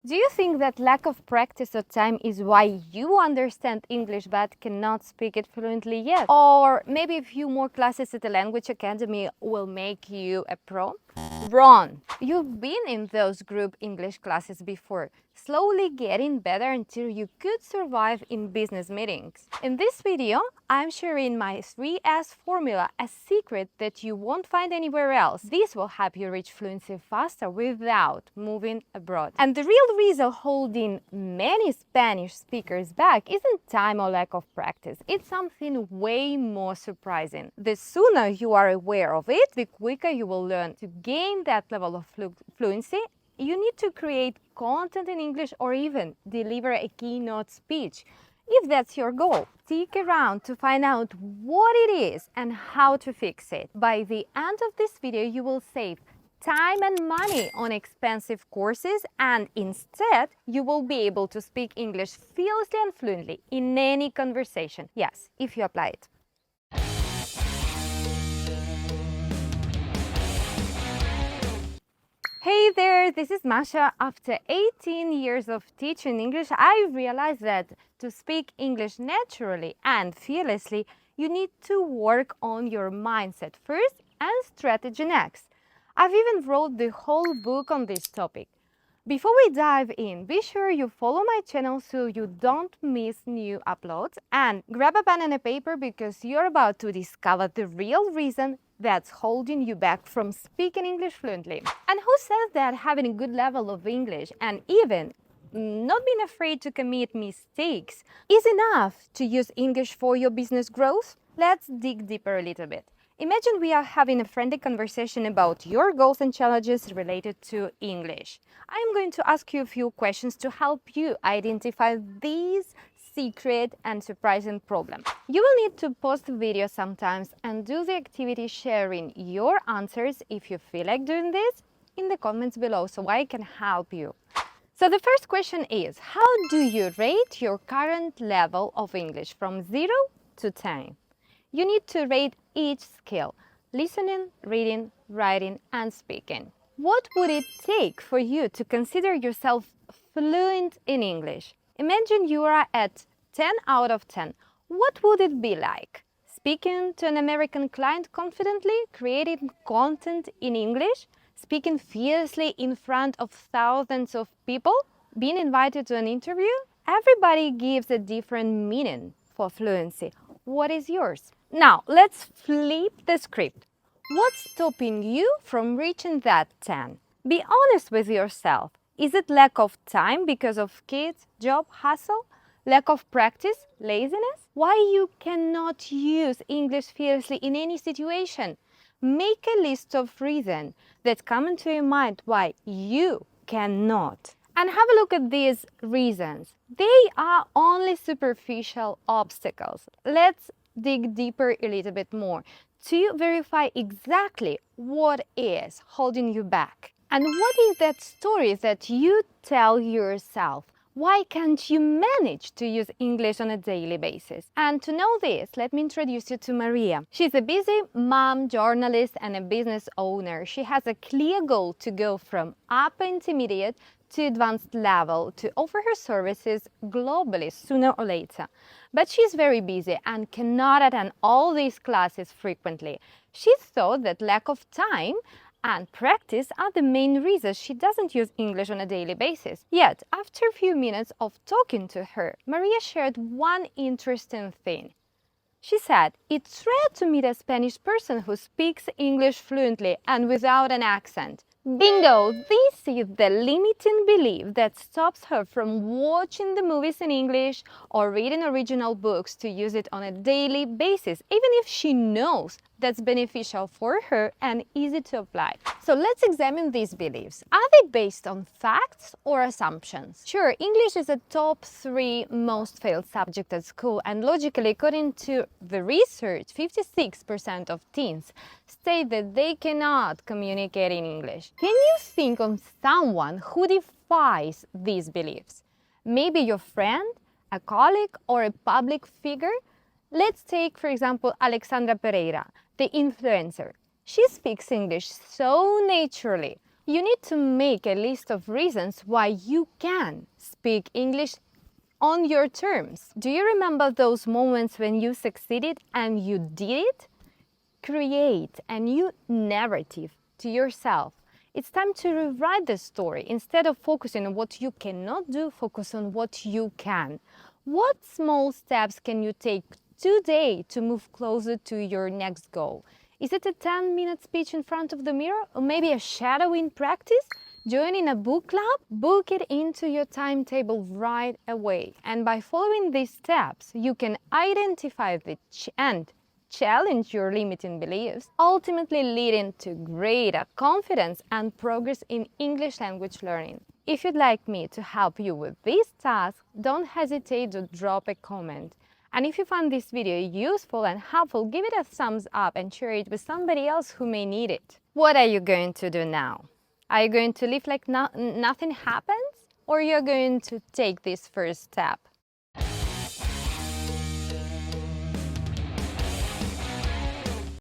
Do you think that lack of practice or time is why you understand English but cannot speak it fluently yet? Or maybe a few more classes at the language academy will make you a pro? Wrong! You've been in those group English classes before, slowly getting better until you could survive in business meetings. In this video, I'm sharing my 3S formula, a secret that you won't find anywhere else. This will help you reach fluency faster without moving abroad. And the real reason holding many Spanish speakers back isn't time or lack of practice. It's something way more surprising. The sooner you are aware of it, the quicker you will learn. To gain that level of fluency, you need to create content in English or even deliver a keynote speech. If that's your goal, stick around to find out what it is and how to fix it. By the end of this video, you will save time and money on expensive courses, and instead, you will be able to speak English fluently and fluently in any conversation. Yes, if you apply it. Hey there, this is Masha. After 18 years of teaching English, I realized that to speak English naturally and fearlessly, you need to work on your mindset first and strategy next. I've even wrote the whole book on this topic. Before we dive in, be sure you follow my channel so you don't miss new uploads, and grab a pen and a paper because you're about to discover the real reason that's holding you back from speaking English fluently. And who says that having a good level of English and even not being afraid to commit mistakes is enough to use English for your business growth? Let's dig deeper a little bit. Imagine we are having a friendly conversation about your goals and challenges related to English. I'm going to ask you a few questions to help you identify these secret and surprising problems. You will need to pause the video sometimes and do the activity sharing your answers, if you feel like doing this, in the comments below so I can help you. So the first question is, how do you rate your current level of English from 0 to 10? You need to rate each skill: listening, reading, writing, and speaking. What would it take for you to consider yourself fluent in English? Imagine you are at 10 out of 10. What would it be like? Speaking to an American client confidently, creating content in English, speaking fiercely in front of thousands of people, being invited to an interview? Everybody gives a different meaning for fluency. What is yours? Now, let's flip the script. What's stopping you from reaching that 10? Be honest with yourself. Is it lack of time because of kids, job, hustle? Lack of practice, laziness? Why you cannot use English fiercely in any situation? Make a list of reasons that come into your mind why you cannot. And have a look at these reasons. They are only superficial obstacles. Let's dig deeper a little bit more to verify exactly what is holding you back. And what is that story that you tell yourself? Why can't you manage to use English on a daily basis? And to know this, let me introduce you to María. She's a busy mom, journalist, and a business owner. She has a clear goal to go from upper intermediate to advanced level to offer her services globally sooner or later. But she's very busy and cannot attend all these classes frequently. She thought that lack of time and practice are the main reasons she doesn't use English on a daily basis. Yet, after a few minutes of talking to her, María shared one interesting thing. She said, "It's rare to meet a Spanish person who speaks English fluently and without an accent." Bingo! This is the limiting belief that stops her from watching the movies in English or reading original books to use it on a daily basis, even if she knows that's beneficial for her and easy to apply. So let's examine these beliefs. Are they based on facts or assumptions? Sure, English is a top 3 most failed subject at school, and logically, according to the research, 56% of teens state that they cannot communicate in English. Can you think of someone who defies these beliefs? Maybe your friend, a colleague, or a public figure? Let's take, for example, Alexandra Pereira, the influencer. She speaks English so naturally. You need to make a list of reasons why you can speak English on your terms. Do you remember those moments when you succeeded and you did it? Create a new narrative to yourself. It's time to rewrite the story. Instead of focusing on what you cannot do, focus on what you can. What small steps can you take today to move closer to your next goal? Is it a 10-minute speech in front of the mirror, or maybe a shadowing practice? Joining a book club? Book it into your timetable right away. And by following these steps, you can identify and challenge your limiting beliefs, ultimately leading to greater confidence and progress in English language learning. If you'd like me to help you with this task, don't hesitate to drop a comment. And if you found this video useful and helpful, give it a thumbs up and share it with somebody else who may need it. What are you going to do now? Are you going to live like nothing happens? Or you're going to take this first step?